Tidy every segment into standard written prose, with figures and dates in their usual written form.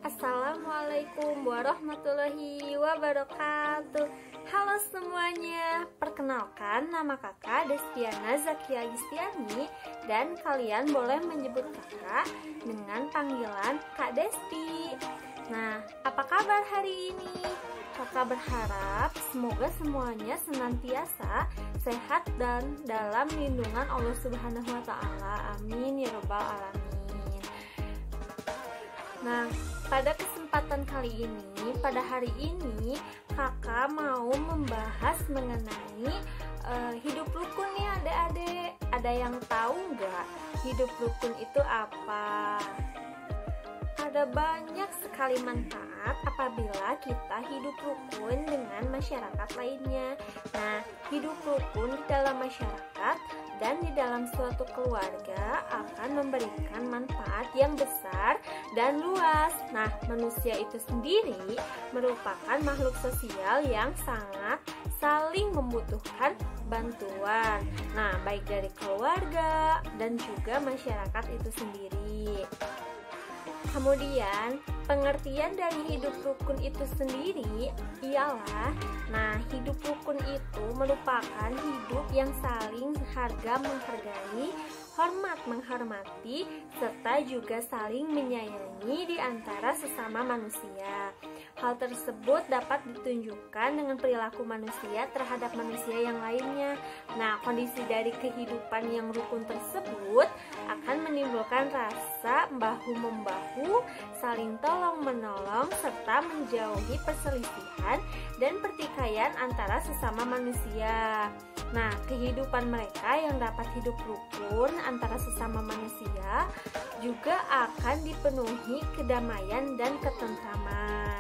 Assalamualaikum warahmatullahi wabarakatuh. Halo semuanya, perkenalkan nama kakak Destiana Zakia Gistiani. Dan kalian boleh menyebut kakak dengan panggilan Kak Desti. Nah, apa kabar hari ini? Kakak berharap semoga semuanya senantiasa sehat dan dalam lindungan Allah Subhanahu wa Ta'ala. Amin ya Rabbal Alamin. Nah, pada kesempatan kali ini, pada hari ini, kakak mau membahas mengenai hidup rukun nih adik-adik. Ada yang tahu nggak hidup rukun itu apa? Ada banyak sekali manfaat apabila kita hidup rukun dengan masyarakat lainnya. Nah, hidup rukun di dalam masyarakat dan di dalam suatu keluarga akan memberikan manfaat yang besar dan luas. Nah, manusia itu sendiri merupakan makhluk sosial yang sangat saling membutuhkan bantuan. Nah, baik dari keluarga dan juga masyarakat itu sendiri. Kemudian, pengertian dari hidup rukun itu sendiri ialah, hidup rukun itu merupakan hidup yang saling menghargai, hormat menghormati, serta juga saling menyayangi di antara sesama manusia. Hal tersebut dapat ditunjukkan dengan perilaku manusia terhadap manusia yang lainnya. Nah, kondisi dari kehidupan yang rukun tersebut akan menimbulkan rasa bahu-membahu, saling tolong-menolong, serta menjauhi perselisihan dan pertikaian antara sesama manusia. Nah, kehidupan mereka yang dapat hidup rukun antara sesama manusia juga akan dipenuhi kedamaian dan ketentraman.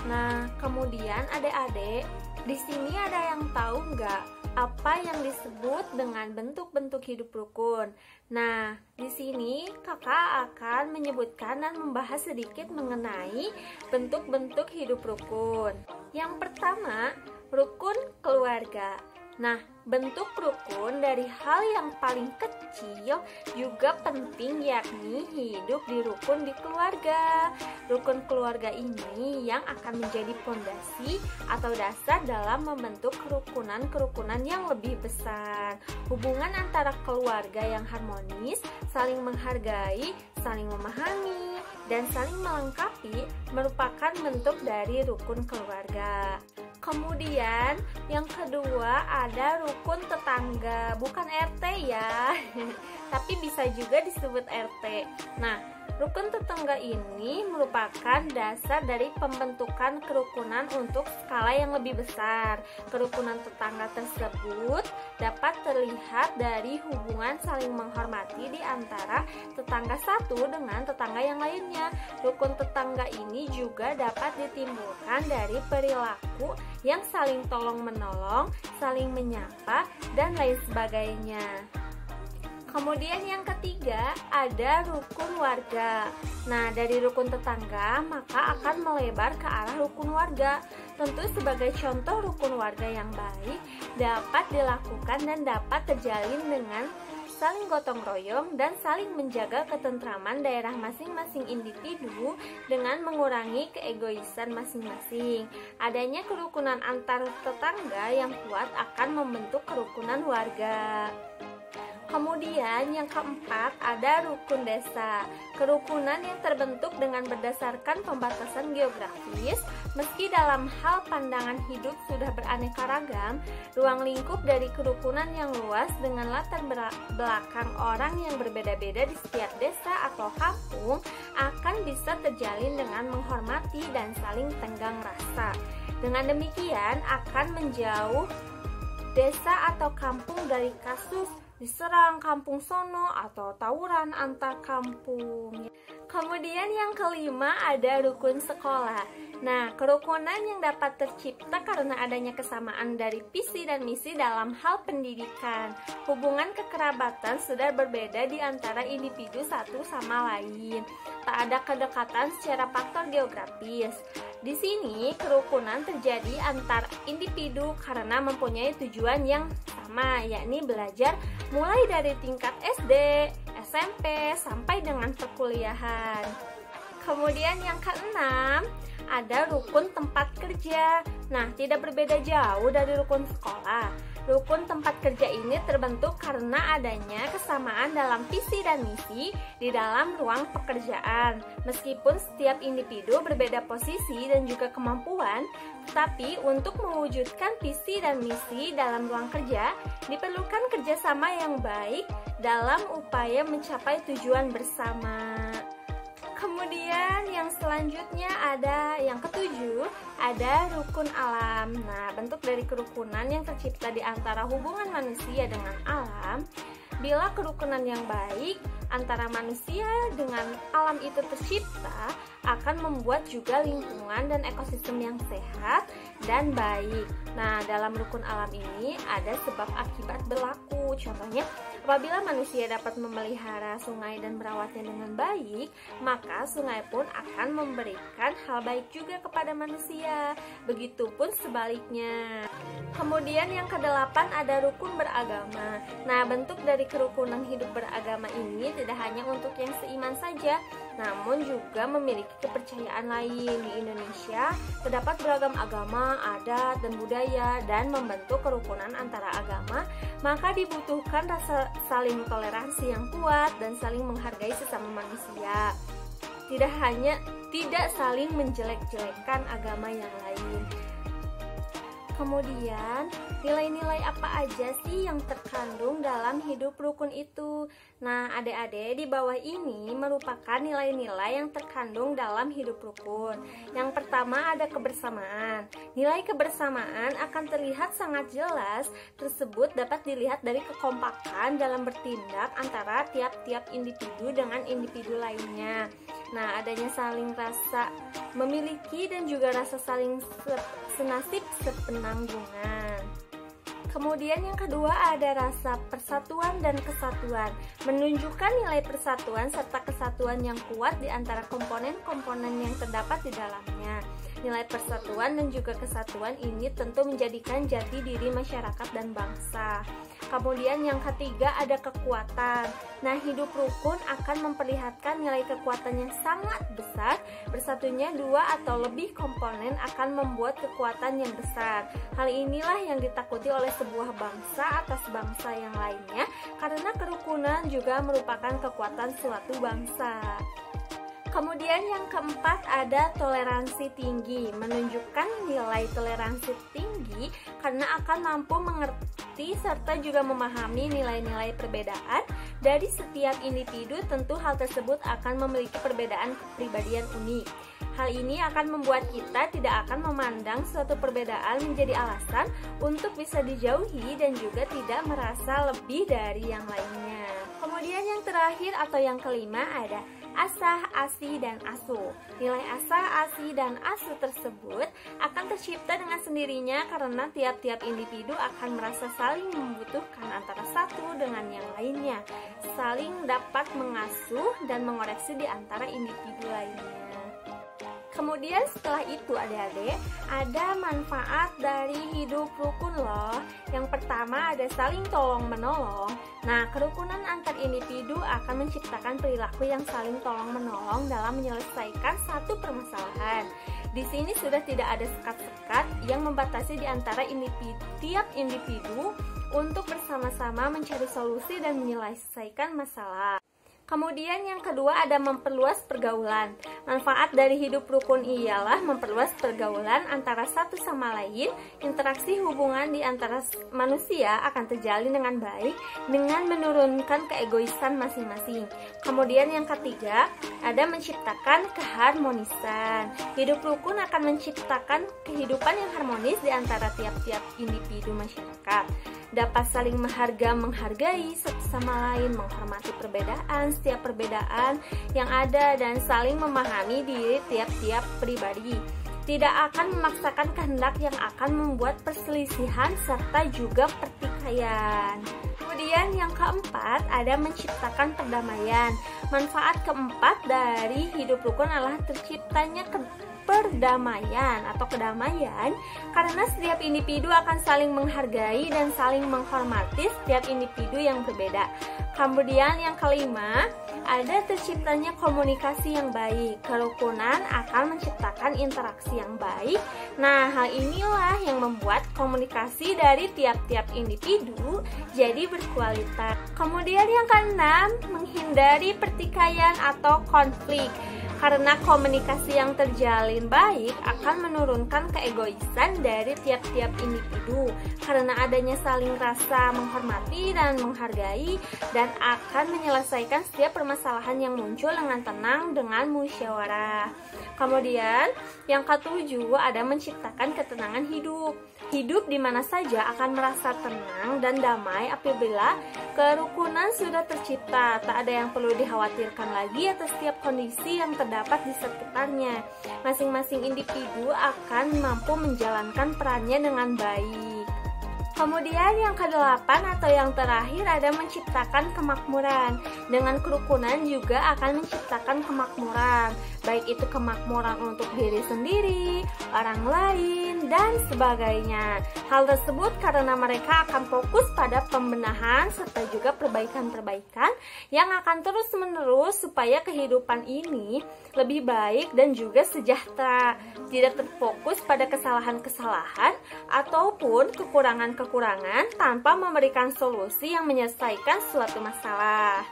Nah, kemudian adik-adik, di sini ada yang tahu nggak apa yang disebut dengan bentuk-bentuk hidup rukun? Nah, di sini kakak akan menyebutkan dan membahas sedikit mengenai bentuk-bentuk hidup rukun. Yang pertama, rukun keluarga. Nah, bentuk rukun dari hal yang paling kecil juga penting, yakni hidup di rukun di keluarga. Rukun keluarga ini yang akan menjadi pondasi atau dasar dalam membentuk kerukunan-kerukunan yang lebih besar. Hubungan antara keluarga yang harmonis, saling menghargai, saling memahami, dan saling melengkapi merupakan bentuk dari rukun keluarga. Kemudian yang kedua ada rukun tetangga, bukan RT ya, tapi bisa juga disebut RT. Nah, rukun tetangga ini merupakan dasar dari pembentukan kerukunan untuk skala yang lebih besar. Kerukunan tetangga tersebut dapat terlihat dari hubungan saling menghormati di antara tetangga satu dengan tetangga yang lainnya. Rukun tetangga ini juga dapat ditimbulkan dari perilaku yang saling tolong-menolong, saling menyapa, dan lain sebagainya. Kemudian yang ketiga ada rukun warga. Nah, dari rukun tetangga maka akan melebar ke arah rukun warga. Tentu sebagai contoh rukun warga yang baik dapat dilakukan dan dapat terjalin dengan saling gotong royong dan saling menjaga ketentraman daerah masing-masing individu dengan mengurangi keegoisan masing-masing. Adanya kerukunan antar tetangga yang kuat akan membentuk kerukunan warga. Kemudian yang keempat ada rukun desa. Kerukunan yang terbentuk dengan berdasarkan pembatasan geografis. Meski dalam hal pandangan hidup sudah beraneka ragam, ruang lingkup dari kerukunan yang luas dengan latar belakang orang yang berbeda-beda di setiap desa atau kampung akan bisa terjalin dengan menghormati dan saling tenggang rasa. Dengan demikian akan menjauh desa atau kampung dari kasus diserang kampung sono atau tawuran antar kampung. Kemudian yang kelima ada rukun sekolah. Nah, kerukunan yang dapat tercipta karena adanya kesamaan dari visi dan misi dalam hal pendidikan. Hubungan kekerabatan sudah berbeda di antara individu satu sama lain. Tak ada kedekatan secara faktor geografis. Di sini kerukunan terjadi antar individu karena mempunyai tujuan yang sama, yakni belajar mulai dari tingkat SD, SMP, sampai dengan perkuliahan. Kemudian yang keenam, ada rukun tempat kerja. Nah, tidak berbeda jauh dari rukun sekolah. Rukun tempat kerja ini terbentuk karena adanya kesamaan dalam visi dan misi di dalam ruang pekerjaan. Meskipun setiap individu berbeda posisi dan juga kemampuan, tetapi untuk mewujudkan visi dan misi dalam ruang kerja, diperlukan kerjasama yang baik dalam upaya mencapai tujuan bersama. Kemudian yang selanjutnya ada yang ketujuh, ada rukun alam. Nah, bentuk dari kerukunan yang tercipta di antara hubungan manusia dengan alam. Bila kerukunan yang baik antara manusia dengan alam itu tercipta, akan membuat juga lingkungan dan ekosistem yang sehat dan baik. Nah, dalam rukun alam ini ada sebab akibat berlaku. Contohnya, apabila manusia dapat memelihara sungai dan merawatnya dengan baik, maka sungai pun akan memberikan hal baik juga kepada manusia. Begitupun sebaliknya. Kemudian yang kedelapan ada rukun beragama. Nah, bentuk dari kerukunan hidup beragama ini tidak hanya untuk yang seiman saja, namun juga memiliki kepercayaan lain. Di Indonesia terdapat beragam agama, adat, dan budaya, dan membentuk kerukunan antara agama, maka dibutuhkan rasa saling toleransi yang kuat dan saling menghargai sesama manusia. Tidak saling menjelek-jelekan agama yang lain. Kemudian, nilai-nilai apa aja sih yang terkandung dalam hidup rukun itu? Nah, adik-adik, di bawah ini merupakan nilai-nilai yang terkandung dalam hidup rukun. Yang pertama ada kebersamaan. Nilai kebersamaan akan terlihat sangat jelas, tersebut dapat dilihat dari kekompakan dalam bertindak antara tiap-tiap individu dengan individu lainnya. Nah, adanya saling rasa memiliki dan juga rasa saling senasib sepenanggungan. Kemudian yang kedua ada rasa persatuan dan kesatuan, menunjukkan nilai persatuan serta kesatuan yang kuat di antara komponen-komponen yang terdapat di dalamnya. Nilai persatuan dan juga kesatuan ini tentu menjadikan jati diri masyarakat dan bangsa. Kemudian yang ketiga ada kekuatan. Nah, hidup rukun akan memperlihatkan nilai kekuatan yang sangat besar. Bersatunya dua atau lebih komponen akan membuat kekuatan yang besar. Hal inilah yang ditakuti oleh sebuah bangsa atas bangsa yang lainnya, karena kerukunan juga merupakan kekuatan suatu bangsa. Kemudian yang keempat ada toleransi tinggi, menunjukkan nilai toleransi tinggi karena akan mampu mengerti serta juga memahami nilai-nilai perbedaan dari setiap individu. Tentu hal tersebut akan memiliki perbedaan kepribadian unik. Hal ini akan membuat kita tidak akan memandang suatu perbedaan menjadi alasan untuk bisa dijauhi dan juga tidak merasa lebih dari yang lainnya. Kemudian yang terakhir atau yang kelima ada asah, asi, dan asuh. Nilai asah, asi, dan asuh tersebut akan tercipta dengan sendirinya karena tiap-tiap individu akan merasa saling membutuhkan antara satu dengan yang lainnya, saling dapat mengasuh dan mengoreksi di antara individu lainnya. Kemudian setelah itu adik-adik, ada manfaat dari hidup rukun loh. Yang pertama ada saling tolong-menolong. Nah, kerukunan antar individu akan menciptakan perilaku yang saling tolong-menolong dalam menyelesaikan satu permasalahan. Di sini sudah tidak ada sekat-sekat yang membatasi di antara tiap individu untuk bersama-sama mencari solusi dan menyelesaikan masalah. Kemudian yang kedua ada memperluas pergaulan. Manfaat dari hidup rukun ialah memperluas pergaulan antara satu sama lain. Interaksi hubungan di antara manusia akan terjalin dengan baik dengan menurunkan keegoisan masing-masing. Kemudian yang ketiga ada menciptakan keharmonisan. Hidup rukun akan menciptakan kehidupan yang harmonis di antara tiap-tiap individu masyarakat. Dapat saling menghargai satu sama lain, menghormati setiap perbedaan yang ada, dan saling memahami diri tiap-tiap pribadi. Tidak akan memaksakan kehendak yang akan membuat perselisihan serta juga pertikaian. Kemudian yang keempat ada menciptakan perdamaian. Manfaat keempat dari hidup rukun adalah terciptanya perdamaian atau kedamaian, karena setiap individu akan saling menghargai dan saling menghormati setiap individu yang berbeda. Kemudian yang kelima, ada terciptanya komunikasi yang baik. Kerukunan akan menciptakan interaksi yang baik. Nah, hal inilah yang membuat komunikasi dari tiap-tiap individu jadi berkualitas. Kemudian yang keenam, menghindari pertikaian atau konflik. Karena komunikasi yang terjalin baik akan menurunkan keegoisan dari tiap-tiap individu. Karena adanya saling rasa menghormati dan menghargai, dan akan menyelesaikan setiap permasalahan yang muncul dengan tenang dengan musyawarah. Kemudian yang ketujuh, ada menciptakan ketenangan hidup. Hidup di mana saja akan merasa tenang dan damai apabila kerukunan sudah tercipta. Tak ada yang perlu dikhawatirkan lagi atas setiap kondisi yang terdapat di sekitarnya. Masing-masing individu akan mampu menjalankan perannya dengan baik. Kemudian yang kedelapan atau yang terakhir, ada menciptakan kemakmuran. Dengan kerukunan juga akan menciptakan kemakmuran, baik itu kemakmuran untuk diri sendiri, orang lain, dan sebagainya. Hal tersebut karena mereka akan fokus pada pembenahan serta juga perbaikan-perbaikan yang akan terus-menerus supaya kehidupan ini lebih baik dan juga sejahtera, tidak terfokus pada kesalahan-kesalahan ataupun kekurangan-kekurangan tanpa memberikan solusi yang menyelesaikan suatu masalah.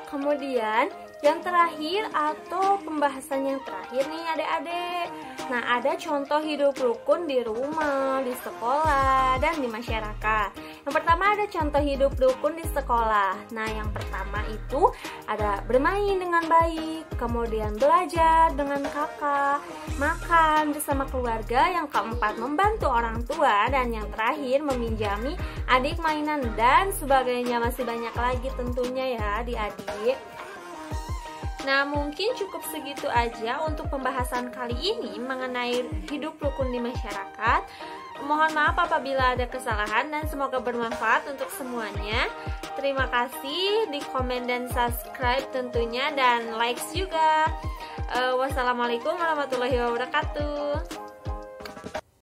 Kemudian yang terakhir atau pembahasan yang terakhir nih adik-adik. Nah, ada contoh hidup rukun di rumah, di sekolah, dan di masyarakat. Yang pertama ada contoh hidup rukun di sekolah. Nah, yang pertama itu ada bermain dengan baik, kemudian belajar dengan kakak, makan bersama keluarga, yang keempat membantu orang tua, dan yang terakhir meminjami adik mainan dan sebagainya. Masih banyak lagi tentunya ya adik-adik. Nah, mungkin cukup segitu aja untuk pembahasan kali ini mengenai hidup rukun di masyarakat. Mohon maaf apabila ada kesalahan dan semoga bermanfaat untuk semuanya. Terima kasih, di komen dan subscribe tentunya, dan likes juga. Wassalamualaikum warahmatullahi wabarakatuh.